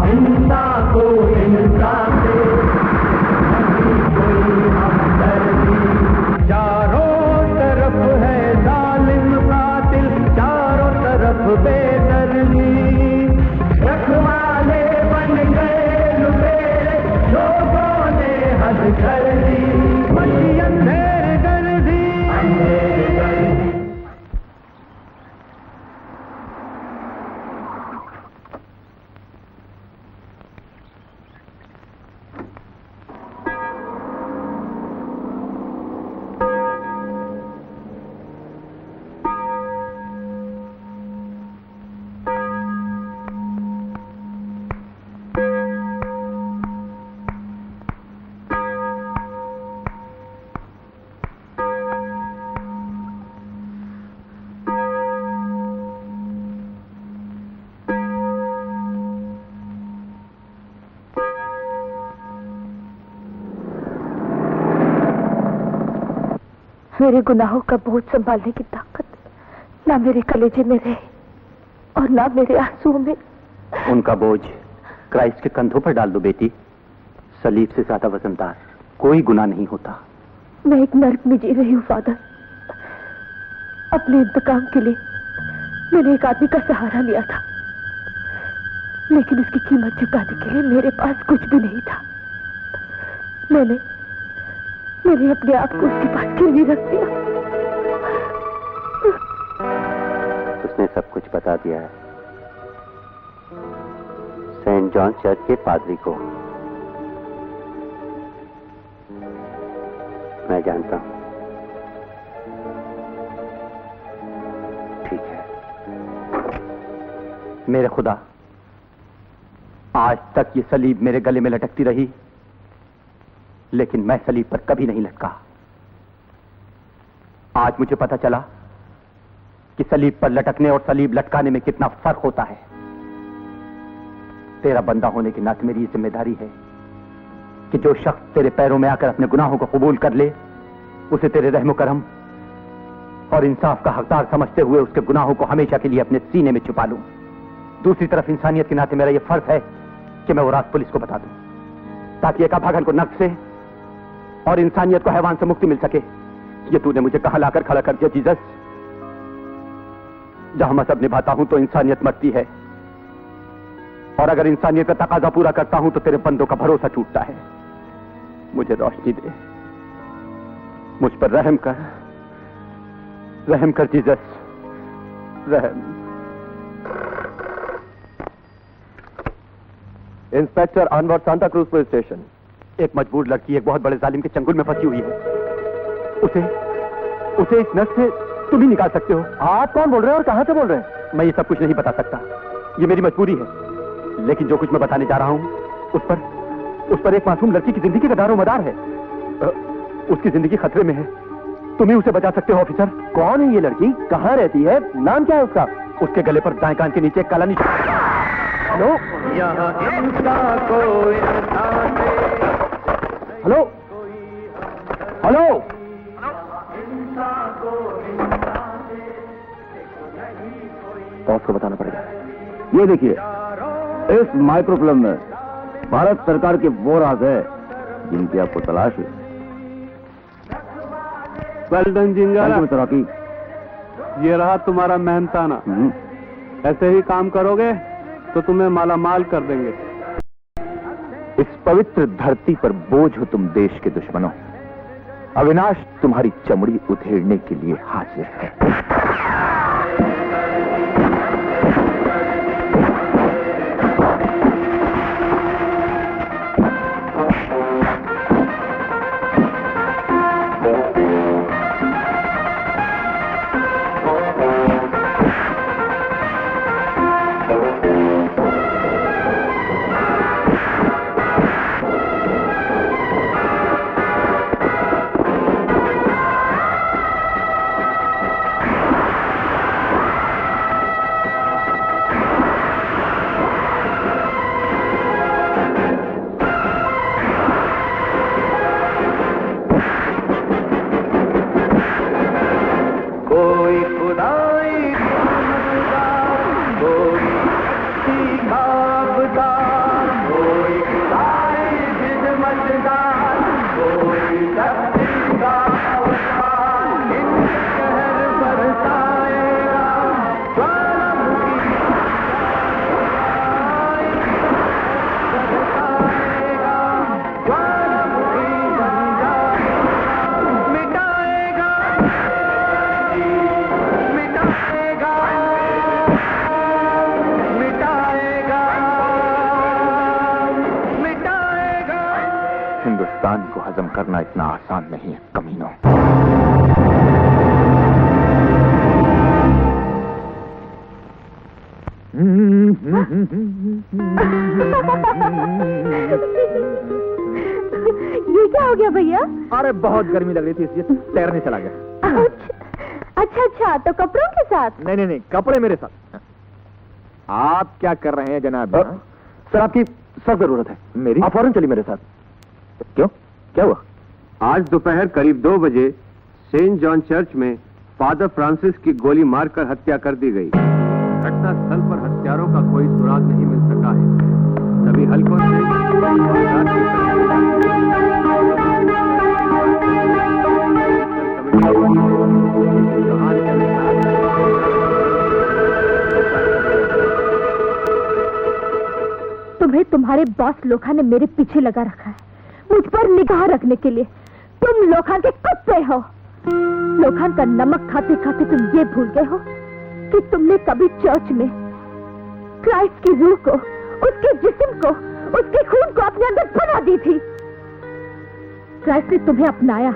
इंसान को इंसान से कोई हमदर्दी। चारों तरफ है जालिम कातिल, चारों तरफ बेदर्दी। रखवाले बन गए लुटेरे, लोगों ने हद कर दी। मची अंधेर गर्दी, अंधेर गर्दी। मेरे गुनाहों का बोझ संभालने की ताकत ना मेरे कलेजे में रहे और ना मेरे आंसुओं में। उनका बोझ क्राइस्ट के कंधों पर डाल दो बेटी। सलीब से ज्यादा वजनदार कोई गुनाह नहीं होता। मैं एक नर्क में जी रही हूँ फादर। अपने इंतकाम के लिए मैंने एक आदमी का सहारा लिया था, लेकिन उसकी कीमत चुकाने के लिए मेरे पास कुछ भी नहीं था। मैंने अपने आप को उसके पास गिरवी रख दिया। उसने सब कुछ बता दिया है सेंट जॉन चर्च के पादरी को। मैं जानता हूं। ठीक है। मेरे खुदा, आज तक ये सलीब मेरे गले में लटकती रही, लेकिन मैं सलीब पर कभी नहीं लटका। आज मुझे पता चला कि सलीब पर लटकने और सलीब लटकाने में कितना फर्क होता है। तेरा बंदा होने के नाते मेरी जिम्मेदारी है कि जो शख्स तेरे पैरों में आकर अपने गुनाहों को कबूल कर ले, उसे तेरे रहम करम और इंसाफ का हकदार समझते हुए उसके गुनाहों को हमेशा के लिए अपने सीने में छुपा लूं। दूसरी तरफ इंसानियत के नाते मेरा यह फर्ज है कि मैं वो राज पुलिस को बता दूं, ताकि एक अभागन को नर्क से और इंसानियत को हैवान से मुक्ति मिल सके। ये तूने मुझे कहां लाकर खड़ा कर दिया जीसस। जहां मजहब निभाता हूं तो इंसानियत मरती है, और अगर इंसानियत का तकाजा पूरा करता हूं तो तेरे बंदों का भरोसा टूटता है। मुझे रोशनी दे, मुझ पर रहम कर जीसस, रहम। Inspector Anwar, Santa cruise police station. एक मजबूर लड़की एक बहुत बड़े जालिम के चंगुल में फंसी हुई है। उसे इस नस से तुम ही निकाल सकते हो। आप कौन बोल रहे हैं और कहां से बोल रहे हैं? मैं ये सब कुछ नहीं बता सकता, ये मेरी मजबूरी है। लेकिन जो कुछ मैं बताने जा रहा हूं उस पर एक मासूम लड़की की जिंदगी का दारोमदार है। उसकी जिंदगी खतरे में है। तुम ही उसे बचा सकते हो ऑफिसर। कौन है ये लड़की? कहां रहती है? नाम क्या है उसका? उसके गले पर दाएं कान के नीचे एक काला निशान। Hello, hello, hello. बॉस को बताना पड़ेगा। ये देखिए, इस माइक्रोफिल्म में भारत सरकार के वो राज है जिनकी आपको तलाश है। Well done जिंगाला। रॉकी, ये रहा तुम्हारा मेहनताना। ऐसे ही काम करोगे तो तुम्हें मालामाल कर देंगे। इस पवित्र धरती पर बोझ हो तुम देश के दुश्मनों। अविनाश तुम्हारी चमड़ी उधेड़ने के लिए हाजिर है। दास्तान को हजम करना इतना आसान नहीं है कमीनों। ये क्या हो गया भैया? अरे बहुत गर्मी लग रही थी इसलिए तैरने चला गया। अच्छा, तो कपड़ों के साथ? नहीं, कपड़े मेरे साथ। आप क्या कर रहे हैं जनाब? सर आपकी सख्त जरूरत है। मेरी? आप फौरन चलिए मेरे साथ। क्यों, क्या हुआ? आज दोपहर करीब 2 बजे सेंट जॉन चर्च में फादर फ्रांसिस की गोली मारकर हत्या कर दी गई। घटना स्थल पर हत्यारों का कोई सुराग नहीं मिल सका है। सभी हलकों तुम्हें तुम्हारे बॉस लोखा ने मेरे पीछे लगा रखा है, मुझ पर निगाह रखने के लिए। तुम लोखान के कुत्ते हो। लोखान का नमक खाते खाते तुम ये भूल गए हो कि तुमने कभी चर्च में क्राइस्ट की रूह को, उसके जिस्म को, उसके खून को अपने अंदर बना दी थी। क्राइस्ट ने तुम्हें अपनाया,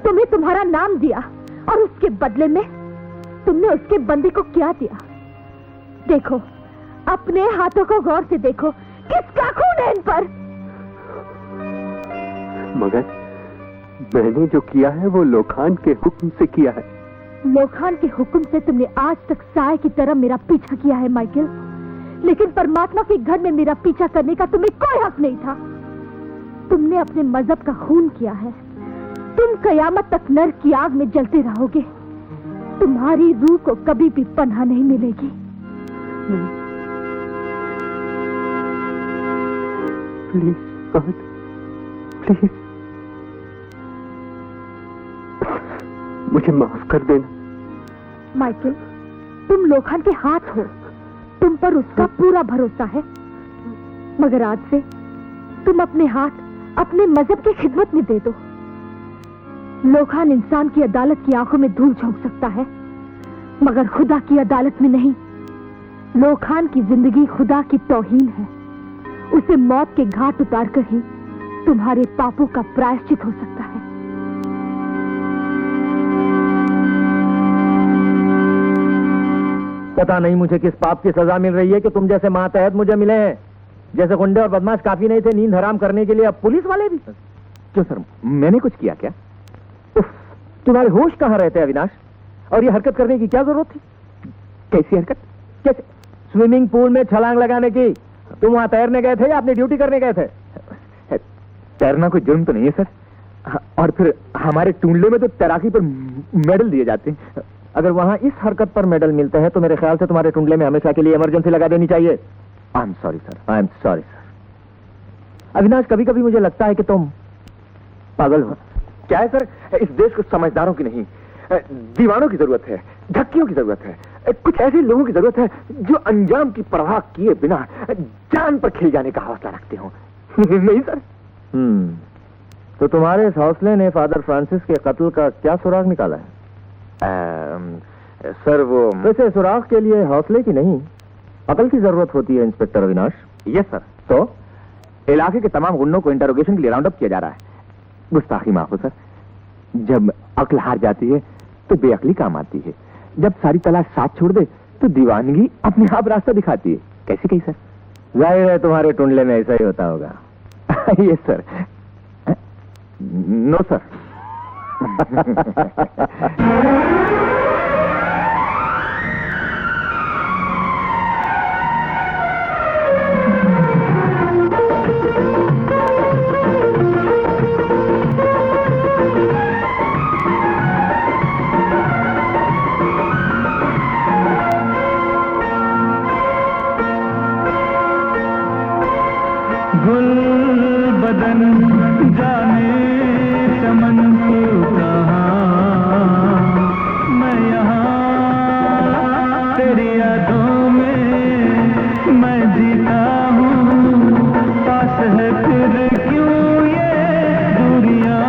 तुम्हें तुम्हारा नाम दिया, और उसके बदले में तुमने उसके बंदे को क्या दिया? देखो, अपने हाथों को गौर से देखो, किसका खून है इन पर? मगर मैंने जो किया है वो लोखान के हुक्म से किया है। लोखान के हुक्म से तुमने आज तक साए की तरह मेरा पीछा किया है माइकल, लेकिन परमात्मा के घर में मेरा पीछा करने का तुम्हें कोई हक नहीं था। तुमने अपने मजहब का खून किया है। तुम कयामत तक नरक की आग में जलते रहोगे। तुम्हारी रूह को कभी भी पनाह नहीं मिलेगी। प्लीज गॉड, प्लीज मुझे माफ कर देना। माइकल, तुम लोखान के हाथ हो, तुम पर उसका पूरा भरोसा है, मगर आज से तुम अपने हाथ अपने मजहब की खिदमत में दे दो। लोखान इंसान की अदालत की आंखों में धूल झोंक सकता है, मगर खुदा की अदालत में नहीं। लोखान की जिंदगी खुदा की तौहीन है। उसे मौत के घाट उतारकर ही तुम्हारे पापों का प्रायश्चित हो सकता है। पता नहीं मुझे किस पाप की सजा मिल रही है कि तुम जैसे मातहत मुझे मिले हैं। जैसे गुंडे और बदमाश काफी नहीं थे नींद हराम करने के लिए, अब पुलिस वाले भी। क्यों सर, मैंने कुछ किया क्या? उफ, तुम्हारे होश कहाँ रहते हैं अविनाश? और ये हरकत करने की क्या जरूरत थी? कैसी हरकत? कैसे? स्विमिंग पूल में छलांग लगाने की। तुम वहां तैरने गए थे या अपनी ड्यूटी करने गए थे? तैरना कोई जुर्म तो नहीं है सर। और फिर हमारे टूंडले में तो तैराकी पर मेडल दिए जाते हैं। अगर वहां इस हरकत पर मेडल मिलते हैं तो मेरे ख्याल से तुम्हारे टुंडले में हमेशा के लिए इमरजेंसी लगा देनी चाहिए। I am sorry sir, I am sorry sir. Avinash, कभी कभी मुझे लगता है कि तुम पागल हो। क्या है सर, इस देश को समझदारों की नहीं, दीवानों की जरूरत है, ढक्कियों की जरूरत है, कुछ ऐसे लोगों की जरूरत है जो अंजाम की परवाह किए बिना जान पर खिल जाने का हौसला रखते हो। नहीं सर? तो तुम्हारे इस हौसले ने फादर फ्रांसिस के कत्ल का क्या सुराग निकाला है? सर वो वैसे सुराग के लिए हौसले की नहीं, अकल की जरूरत होती है इंस्पेक्टर अविनाश। Yes sir. तो इलाके के तमाम गुंडों को इंटरोगेशन के लिए राउंड अप किया जा रहा है। गुस्ताखी माफ हो सर। जब अक्ल हार जाती है तो बेअक्ली काम आती है। जब सारी तलाश साथ छोड़ दे तो दीवानगी अपने आप रास्ता दिखाती है। कैसी कही सर? जाहिर है तुम्हारे टुंडले में ऐसा ही होता होगा। Yes sir. No sir. गुल बदन जाने चमन को कहाँ, मैं यहाँ तेरी यादों में मैं जीता हूँ। पास है फिर क्यों ये दूरियां,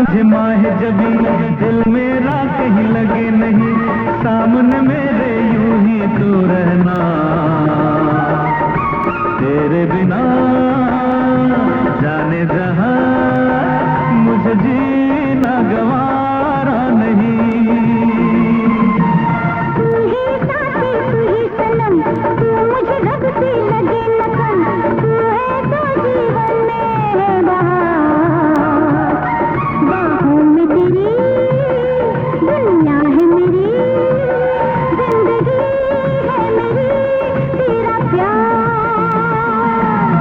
मुझे माह जबी दिल मेरा कहीं लगे नहीं, सामने मेरे यूं ही तू रहना, तेरे बिना जाने जहां मुझे जीना गवारा नहीं। तू ही साथी तू ही सनम, तू मुझे रब से लगे लगन, तू है तो जीवन में बहार, बाहों में तेरी दुनिया है मेरी, जिंदगी है मेरी तेरा प्यार।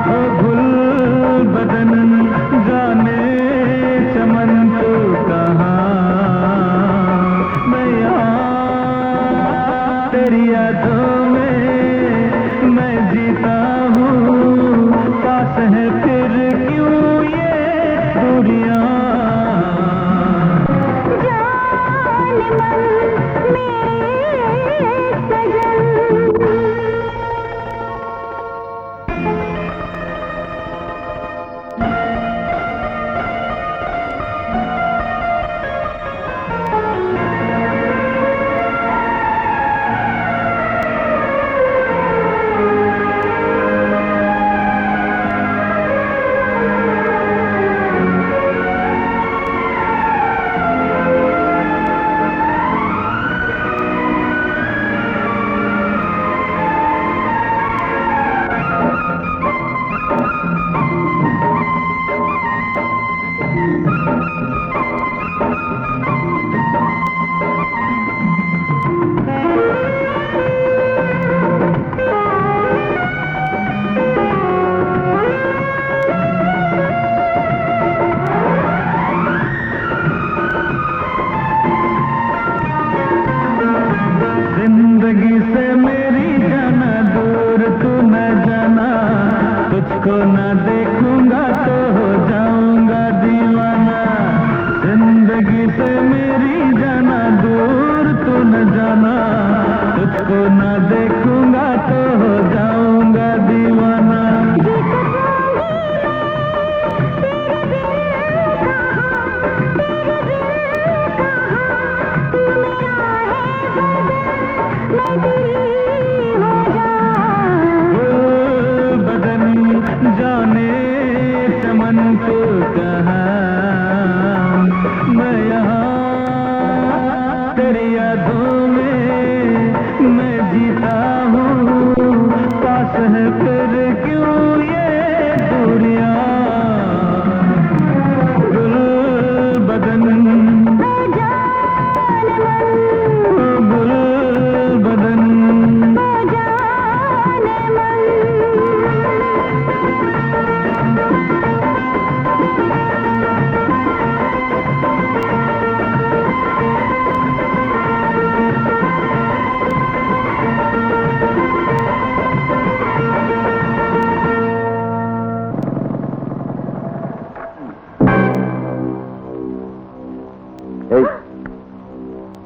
ओ गुल बदन जाने चमन तू कहाँ, मैं यहाँ तेरी यादों में मैं जीता हूँ, पास है फिर क्यों ये दूरियां। जान मन मेरे सजन, जिंदगी से मेरी जाना दूर तू न जाना, तुझको न देखूंगा तो हो जाऊंगा दीवाना। जिंदगी से मेरी जाना दूर तू न जाना, तुझको न देखूंगा तो हो जाऊंगा दीवाना। बदन जाने चमन को कहाँ, मैं यहाँ तेरी यादों में मैं जीता हूँ, पास है फिर क्यों ये दूरियां। गुल बदन गुल बदन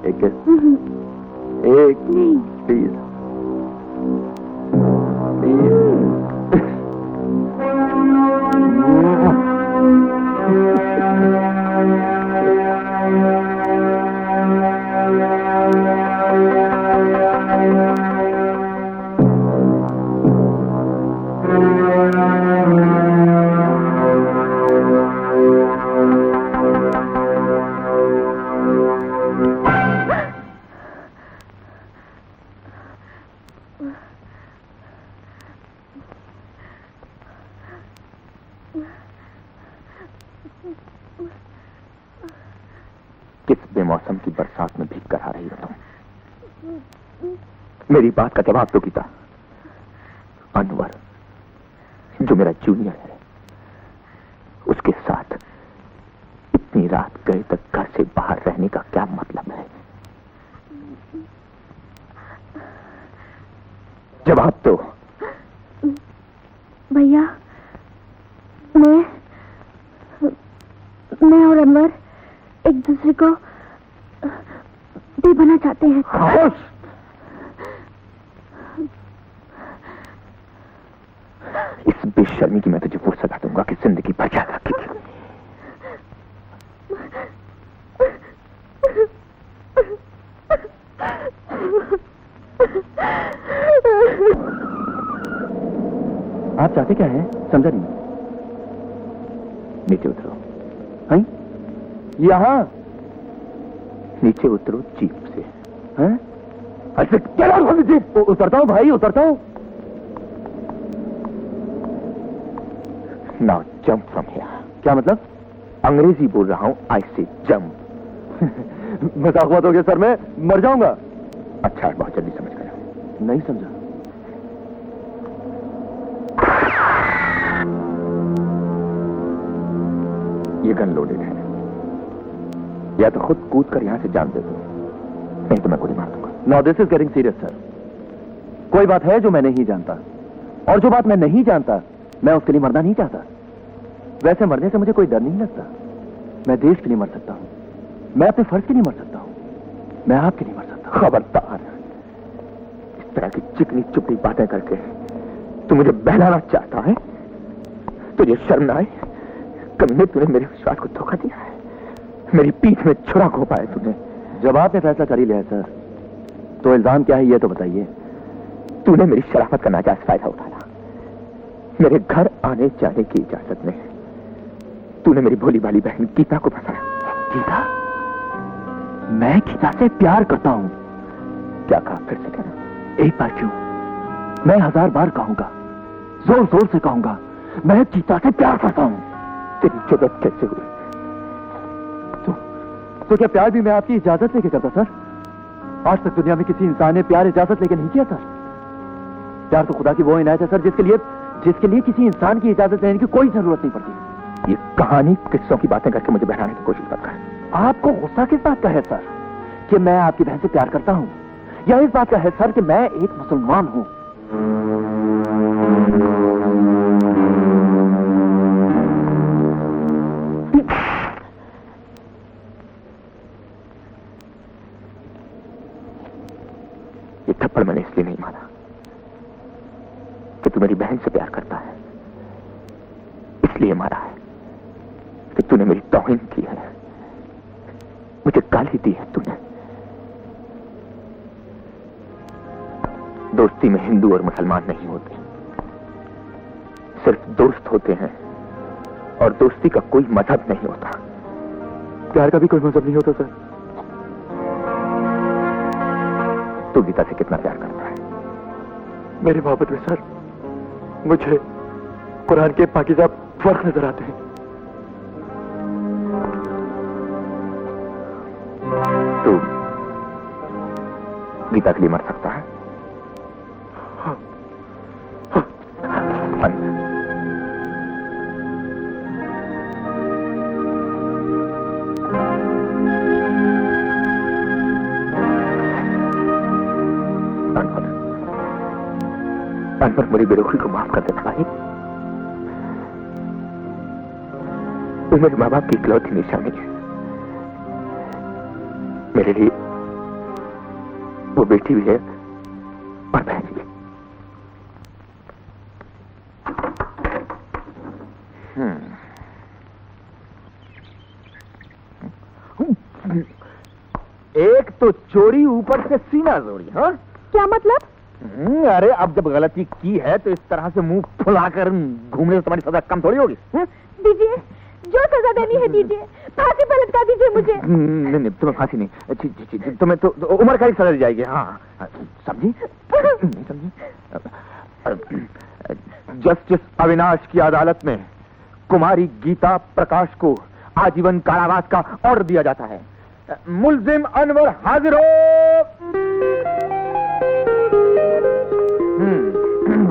एक एक प्लीज किस बेमौसम की बरसात में भीग कर आ रही हो तुम? मेरी बात का जवाब दो गीता। अनवर जो मेरा जूनियर है, उसके साथ इतनी रात गए तक घर से बाहर रहने का क्या मतलब है? जवाब दो। भैया, मैं और अनवर एक दूसरे को दीवाना चाहते हैं। खामोश! इस बेशर्मी की मैं तुझे वो सजा दूंगा कि जिंदगी भर याद रखेगी। आप चाहते क्या हैं? समझा नहीं। नीचे उतरो। हैं? यहाँ? नीचे उतरो जीप से। हैं? अच्छा क्या जीप? उतरता हूँ भाई, उतरता हूँ। Now jump from here. क्या मतलब? अंग्रेजी बोल रहा हूं, आई से जंप। मजाक बात हो गया सर, मैं मर जाऊंगा। अच्छा, बहुत जल्दी समझ गया। नहीं समझा। ये गन लोडेड है, या तो खुद कूद कर यहां से जान दे दो, नहीं तो मैं गोली मार दूंगा। Now this is getting serious sir. कोई बात है जो मैं नहीं जानता, और जो बात मैं नहीं जानता मैं उसके लिए मरना नहीं चाहता। वैसे मरने से मुझे कोई डर नहीं लगता। मैं देश के लिए मर सकता हूं, मैं अपने फर्ज के लिए मर सकता हूं, मैं आपके लिए मर सकता हूं। खबरदार, इस तरह की चिकनी चुपड़ी बातें करके तू मुझे बहलाना चाहता है? तुझे शर्म ना आए? कमीने, तूने मेरे विश्वास को धोखा दिया है, मेरी पीठ में छुरा घोंपा है तूने। जब आपने फैसला कर ही लिया है सर, तो इल्जाम क्या है ये तो बताइए। तूने मेरी शराफत का नाजायज फायदा उठाया। मेरे घर आने जाने की इजाजत में तूने मेरी भोली भाली बहन गीता को फंसाया। गीता? मैं गीता से प्यार करता हूं। क्या कहा? फिर से कहना। एक बार क्यों, मैं 1000 बार कहूंगा, जोर जोर से कहूंगा, मैं गीता से प्यार करता हूं। तेरी जुर्रत कैसे हुई? तो क्या प्यार भी मैं आपकी इजाजत लेके करता सर? आज तक दुनिया में किसी इंसान ने प्यार इजाजत लेके नहीं किया सर। प्यार तो खुदा की वो इनायत है सर, जिसके लिए किसी इंसान की इजाजत लेने की कोई जरूरत नहीं पड़ती। ये कहानी किस्सों की बातें करके मुझे बहलाने की कोशिश मत कर। आपको गुस्सा किस बात का है सर कि मैं आपकी बहन से प्यार करता हूं, या इस बात का है सर कि मैं एक मुसलमान हूं? ये थप्पड़ मैंने इसलिए नहीं मारा कि तू मेरी बहन से प्यार करता है, इसलिए मारा है कि तूने मेरी तौहीन की है, मुझे गाली दी है तूने। दोस्ती में हिंदू और मुसलमान नहीं होते, सिर्फ दोस्त होते हैं, और दोस्ती का कोई मजहब नहीं होता। प्यार का भी कोई मजहब नहीं होता सर। तू गीता से कितना प्यार करता है? मेरी मोहब्बत में सर मुझे कुरान के पाकीज़ा फर्क नजर आते हैं। तू गीता के लिए मर सकता है? अनवर, मेरी बेरुखी को माफ कर देना भाई। वो मेरे माँ बाप की इकलौती निशानी है। मेरे लिए वो बेटी भी है और बहन भी। एक तो चोरी, ऊपर से सीना जोड़ी। हाँ, क्या मतलब? अरे अब जब गलती की है तो इस तरह से मुंह फुलाकर घूमने से तुम्हारी सजा कम थोड़ी होगी। दीजिए, जो सजा देनी है दीजिए, फांसी पर लटका दीजिए मुझे। नहीं, तुम्हें फांसी नहीं, तुम्हें तो उम्र का ही सजा दी जाएगी। हाँ, समझी? नहीं समझी? जस्टिस अविनाश की अदालत में कुमारी गीता प्रकाश को आजीवन कारावास का ऑर्डर दिया जाता है। मुल्जिम अनवर हाजिर हो।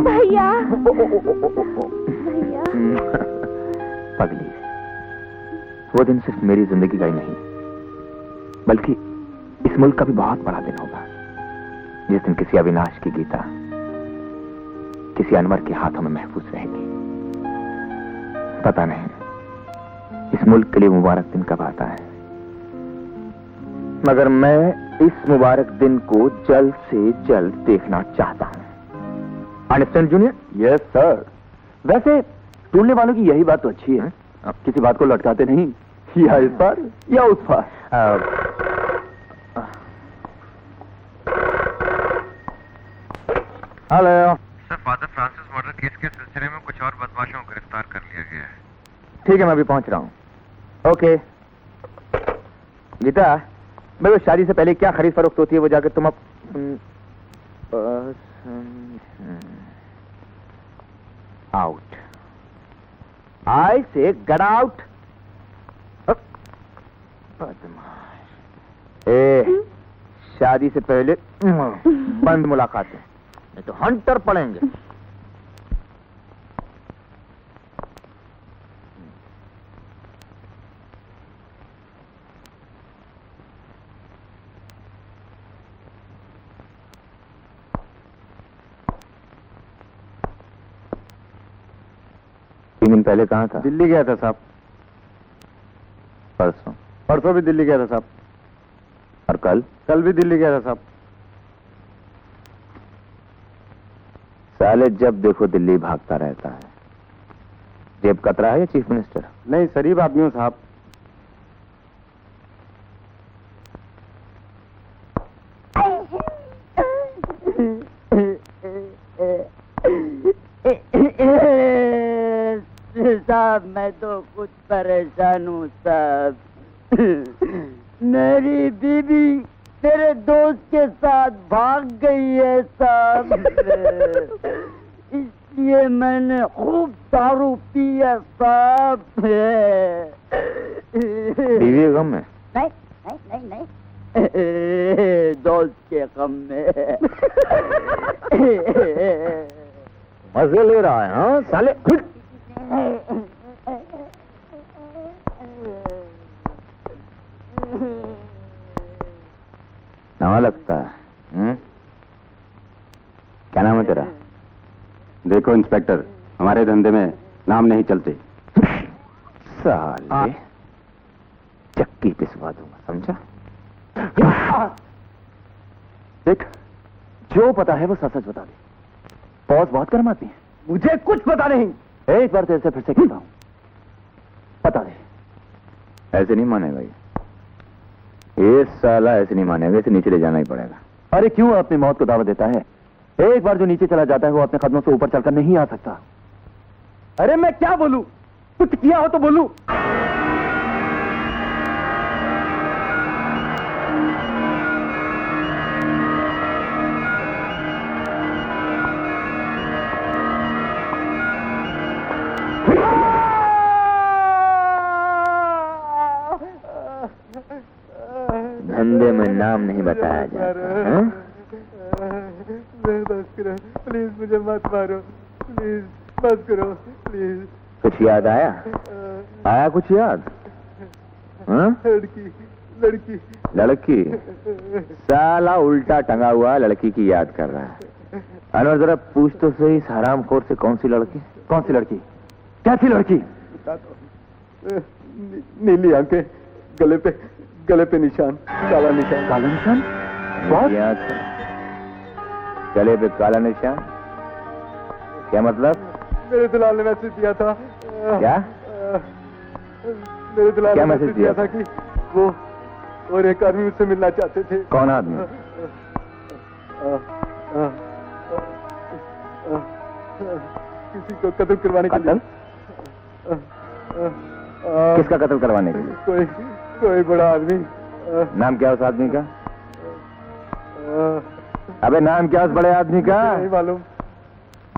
भैया, भैया। पगली, वो दिन सिर्फ मेरी जिंदगी का ही नहीं, बल्कि इस मुल्क का भी बहुत बड़ा दिन होगा, जिस दिन किसी अविनाश की गीता किसी अनवर के हाथों में महफूज रहेगी। पता नहीं इस मुल्क के लिए मुबारक दिन कब आता है, मगर मैं इस मुबारक दिन को जल्द से जल्द देखना चाहता हूं। Understand junior? Yes sir. वैसे ढूंढने वालों की यही बात तो अच्छी है, किसी बात को लटकाते नहीं, या इस पार या उस पार। Hello sir, father Francis murder case के सिलसिले में कुछ और बदमाशों को गिरफ्तार कर लिया गया है। ठीक है, मैं अभी पहुंच रहा हूँ। ओके गीता, मेरे को शादी से पहले क्या खरीद फरोख्त होती है वो जाकर तुम अब आउट। आई से गेट आउट। ए, शादी से पहले बंद मुलाकातें, नहीं तो हंटर पड़ेंगे। तीन दिन पहले कहाँ था? दिल्ली गया था साहब। परसों भी दिल्ली गया था साहब। और कल भी दिल्ली गया था साहब। साले जब देखो दिल्ली भागता रहता है। जेब कतरा है या चीफ मिनिस्टर? नहीं, शरीफ आदमी हूँ साहब। साहब मैं तो कुछ परेशान हूँ साहब। मेरी बीवी मेरे दोस्त के साथ भाग गई है साहब। इसलिए मैंने खूब दारू पी है साहब। बीवी के गम में? नहीं नहीं नहीं नहीं, दोस्त के गम में। मजे ले रहा है हाँ साले। नवा लगता है। क्या नाम है तेरा? देखो इंस्पेक्टर, हमारे धंधे में नाम नहीं चलते। साले चक्की पिसवा दूंगा, समझा? देख, जो पता है वो सच सच बता दे। बॉस बहुत कर्माती है। मुझे कुछ पता नहीं। एक बार तेरे से फिर से कहता हूं, बता दे। ऐसे नहीं मानेगा ये साला, ऐसे नहीं मानेगा, इसे नीचे ले जाना ही पड़ेगा। अरे क्यों अपनी मौत को दावा देता है? एक बार जो नीचे चला जाता है वो अपने कदमों से ऊपर चलकर नहीं आ सकता। अरे मैं क्या बोलूं? कुछ किया हो तो बोलूं। धंधे में नाम नहीं बताया जाता। बस करो प्लीज, मुझे मत मारो प्लीज, बस करो प्लीज। कुछ याद आया? आया कुछ याद? लड़की लड़की साला उल्टा टंगा हुआ लड़की की याद कर रहा है। अनवर जरा पूछ तो सही, इस हरामखोर से कौन सी लड़की? कौन सी लड़की? कैसी लड़की? नीली आंखें, गले पे निशान, काला निशान। काला निशान? बहुत याद है। गले पे काला निशान? क्या मतलब? मेरे दुलाल ने मैसेज दिया था। क्या? मेरे दुलाल क्या ने मैसेज दिया था कि वो और एक आदमी मुझसे मिलना चाहते थे। कौन आदमी? किसी को कत्ल करवाने के लिए। किसका कत्ल करवाने के लिए? कोई बड़ा आदमी। नाम क्या उस आदमी का? अबे नाम क्या उस बड़े आदमी का? नहीं मालूम।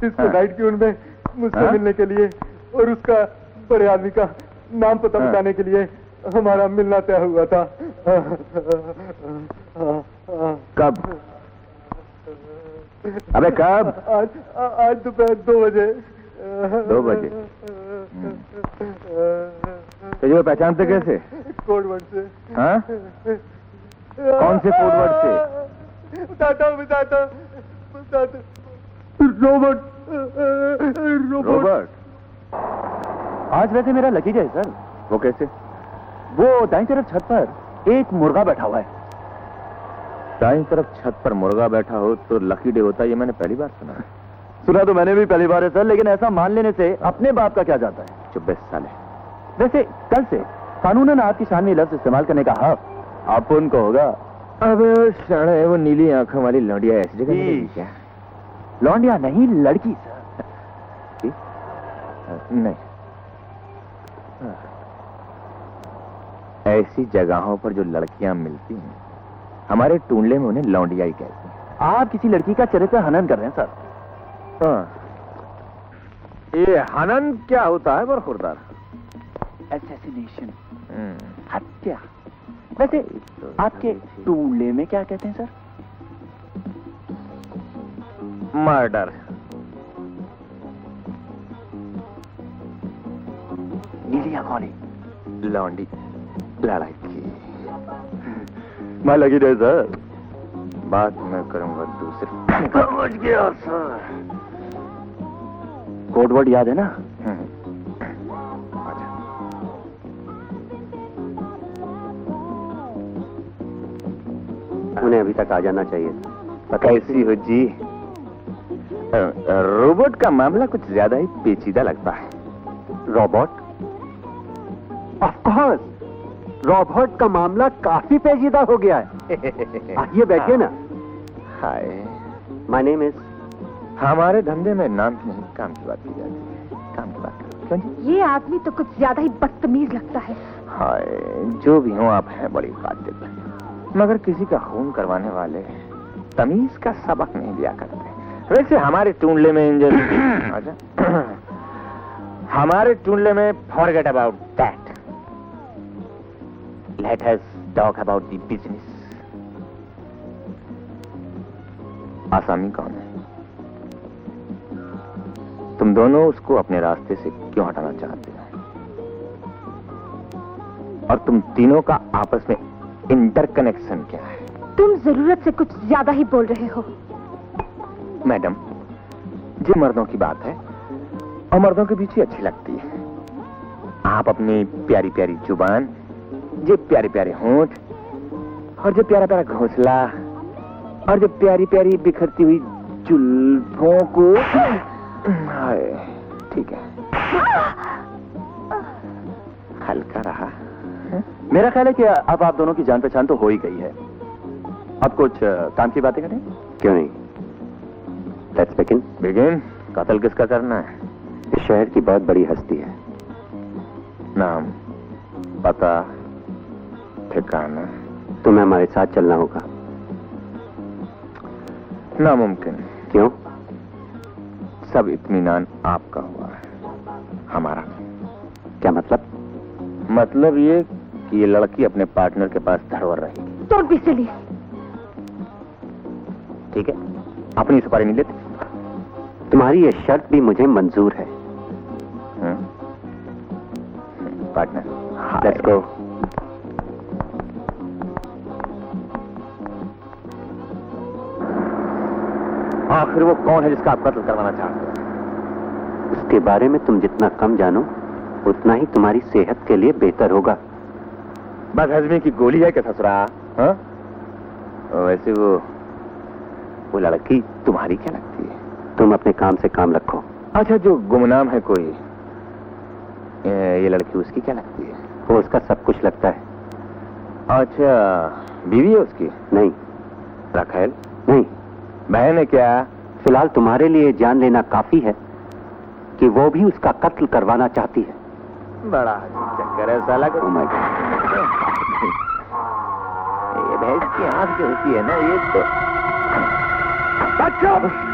इसको नाइट क्यून में मुझसे मिलने के लिए और उसका बड़े आदमी का नाम पता बताने के लिए हमारा मिलना तय हुआ था। कब? अबे कब? आज दोपहर 2 बजे। 2 बजे? तुझे पहचानते कैसे? कोड वर्ड से। हाँ? कौन से कोड वर्ड से? बताता हूँ। रोबोट। आज वैसे मेरा लकी डे है सर। वो कैसे? वो दाईं तरफ छत पर एक मुर्गा बैठा हुआ है। दाईं तरफ छत पर मुर्गा बैठा हो तो लकी डे होता है, ये मैंने पहली बार सुना है। सुना तो मैंने भी पहली बार है सर, लेकिन ऐसा मान लेने से अपने बाप का क्या जाता है? चुप बेस साले। वैसे कल से कानूनन आपकी शान में लफ्ज इस्तेमाल करने का हक आप उनको होगा। अबे साले, वो नीली आंखों वाली लौंडिया ऐसी जगह मिलेगी क्या? लौंडिया नहीं, लड़की सर। नहीं, ऐसी जगहों पर जो लड़कियां मिलती हैं हमारे टूंडले में उन्हें लौंडिया ही कहते हैं। आप किसी लड़की का चरित्र हनन कर रहे हैं सर। हाँ। ये हनन क्या होता है बरखुरदार? असैसिनेशन, हत्या। वैसे आपके टूले में क्या कहते हैं सर? मर्डर। नीलिया कॉली, लौंडी लड़की। मैं लगी रहे सर। बात मैं करूंगा दूसरी। समझ गया सर। कोड वर्ड याद है ना? अच्छा। उन्हें अभी तक आ जाना चाहिए था। कैसी हो जी? रोबोट का मामला कुछ ज्यादा ही पेचीदा लगता है। रोबोट? ऑफ कोर्स, रोबोट का मामला काफी पेचीदा हो गया है। आइए बैठिए ना। हाय, माय नेम इज। हमारे धंधे में नाम की नहीं काम की बात की जाती है। काम की बात करो। क्यों जी? ये आदमी तो कुछ ज्यादा ही बदतमीज लगता है। हाय, जो भी हो आप हैं बड़ी कातिल, मगर किसी का खून करवाने वाले तमीज का सबक नहीं दिया करते। वैसे हमारे टूंडले में इंजन अच्छा हमारे टूंडले में forget about that, let us talk about the business. आसामी कौन है? तुम दोनों उसको अपने रास्ते से क्यों हटाना चाहते हो? और तुम तीनों का आपस में इंटरकनेक्शन क्या है? तुम जरूरत से कुछ ज्यादा ही बोल रहे हो। मैडम, ये मर्दों की बात है और मर्दों के पीछे अच्छी लगती है। आप अपनी प्यारी प्यारी जुबान, ये प्यारे प्यारे होंठ और जो प्यारा प्यारा घोंसला और जो प्यारी प्यारी बिखरती हुई जुल्फों को, हाय, ठीक है, हल्का रहा। मेरा ख्याल है कि अब आप दोनों की जान पहचान तो हो ही गई है। अब कुछ काम की बातें करें? क्यों नहीं? Let's begin. बिगिन। कत्ल किसका करना है? इस शहर की बहुत बड़ी हस्ती है। नाम, पता, ठिकाना? तुम्हें हमारे साथ चलना होगा। नामुमकिन। क्यों? सब इत्मीनान आपका हुआ है, हमारा। क्या मतलब? मतलब ये कि ये लड़की अपने पार्टनर के पास धरवर रहेगी। Don't be silly. ठीक है, अपनी सुपारी नहीं लेते? तुम्हारी ये शर्त भी मुझे मंजूर है। Partner, let's go. आखिर वो कौन है जिसका आप कत्ल करवाना चाहते हैं? उसके बारे में तुम जितना कम जानो उतना ही तुम्हारी सेहत के लिए बेहतर होगा। बदहजमी की गोली है क्या ससुरा? हाँ? वैसे वो लड़की तुम्हारी क्या लगती है? तुम अपने काम से काम रखो। अच्छा, जो गुमनाम है कोई, ये लड़की उसकी क्या लगती है? वो उसका सब कुछ लगता है। अच्छा, बीवी है उसकी? नहीं। रखेल? नहीं। बहन है क्या? फिलहाल तुम्हारे लिए जान लेना काफी है कि वो भी उसका कत्ल करवाना चाहती है। बड़ा चक्कर है साला को। Oh my God। ये भैंस की आंख जो होती है ना, ये तो बच्चों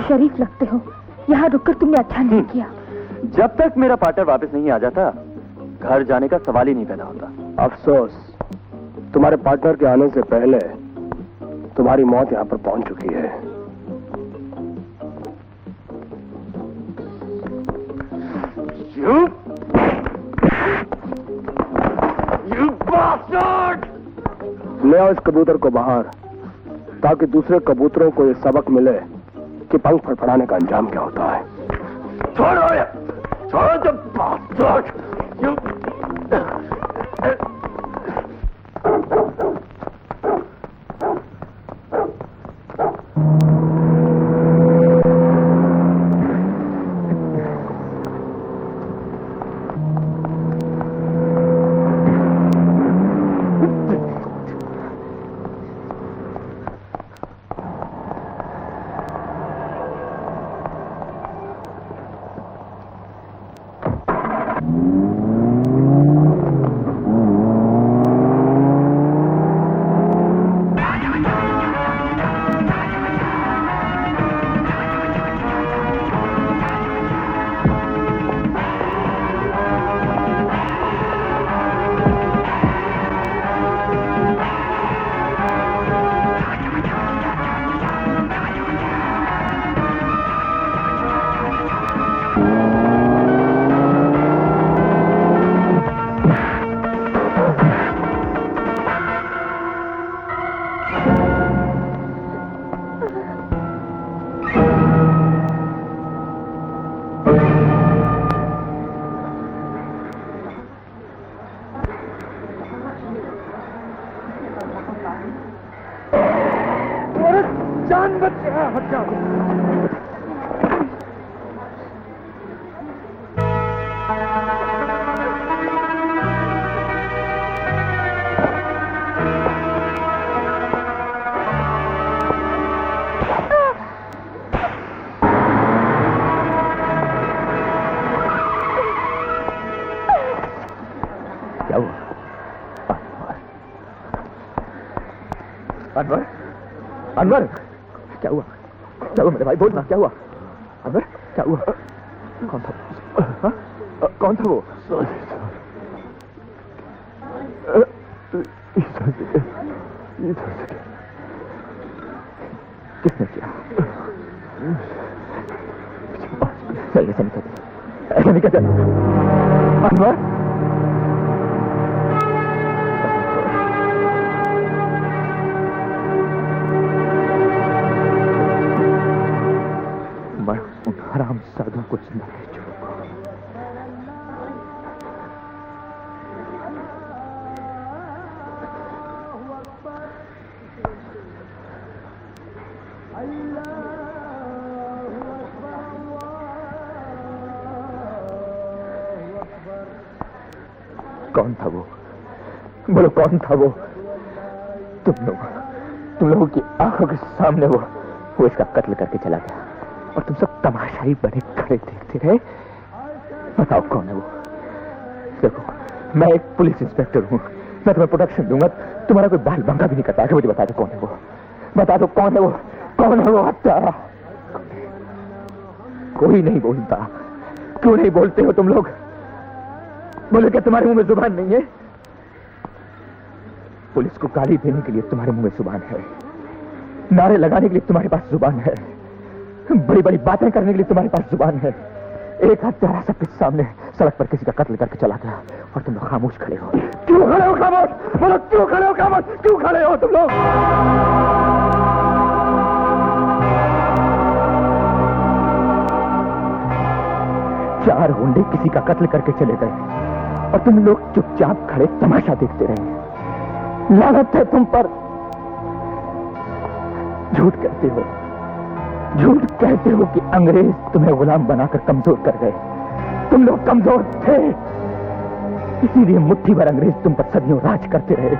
शरीफ लगते हो, यहाँ रुककर तुमने अच्छा नहीं किया। जब तक मेरा पार्टनर वापस नहीं आ जाता घर जाने का सवाल ही नहीं पैदा होता। अफसोस, तुम्हारे पार्टनर के आने से पहले तुम्हारी मौत यहाँ पर पहुंच चुकी है। ले आओ इस कबूतर को बाहर, ताकि दूसरे कबूतरों को ये सबक मिले कि पंख फड़फड़ाने का अंजाम क्या होता है। छोड़ो ये, छोड़ो जब जान बच गया। हट जाओ। क्या हुआ? अनवर, अनवर, क्या हुआ? क्या हुआ मेरे भाई? बोल ना, क्या हुआ? अनवर, क्या हुआ? कौन था? हाँ? कौन था वो? किसने किया? ऐसा नहीं करते, ऐसा नहीं करते। अनवर, हराम साधु को जिंदा रह चुका। कौन था वो? बोलो कौन था वो? तुम लोगों की आंखों के सामने वो इसका कत्ल करके चला गया और तुम सब तमाशाई बने खड़े देखते रहे। बताओ कौन है वो? देखो, मैं एक पुलिस इंस्पेक्टर हूँ, मैं तुम्हें प्रोटेक्शन दूंगा, तुम्हारा कोई बाल बंका भी नहीं करता। मुझे बता दो कौन है वो, बता दो कौन है वो, कौन है वो हत्यारा? कोई नहीं बोलता। क्यों नहीं बोलते हो तुम लोग? बोले क्या तुम्हारे मुंह में जुबान नहीं है? पुलिस को गाली देने के लिए तुम्हारे मुंह में जुबान है, नारे लगाने के लिए तुम्हारे पास जुबान है, बड़ी बड़ी बातें करने के लिए तुम्हारे पास जुबान है। एक हत्यारा सबके सामने सड़क पर किसी का कत्ल करके चला गया और तुम लोग खामोश खड़े हो। क्यों खड़े हो खामोश? बोलो क्यों खड़े हो खामोश? क्यों खड़े हो तुम लोग? चार गुंडे किसी का कत्ल करके चले गए और तुम लोग चुपचाप खड़े तमाशा देखते रहे। लानत है तुम पर। झूठ कहते हो, झूठ कहते हो कि अंग्रेज तुम्हें गुलाम बनाकर कमजोर कर गए। तुम लोग कमजोर थे, इसीलिए मुट्ठी भर अंग्रेज तुम पर सदियों राज करते रहे।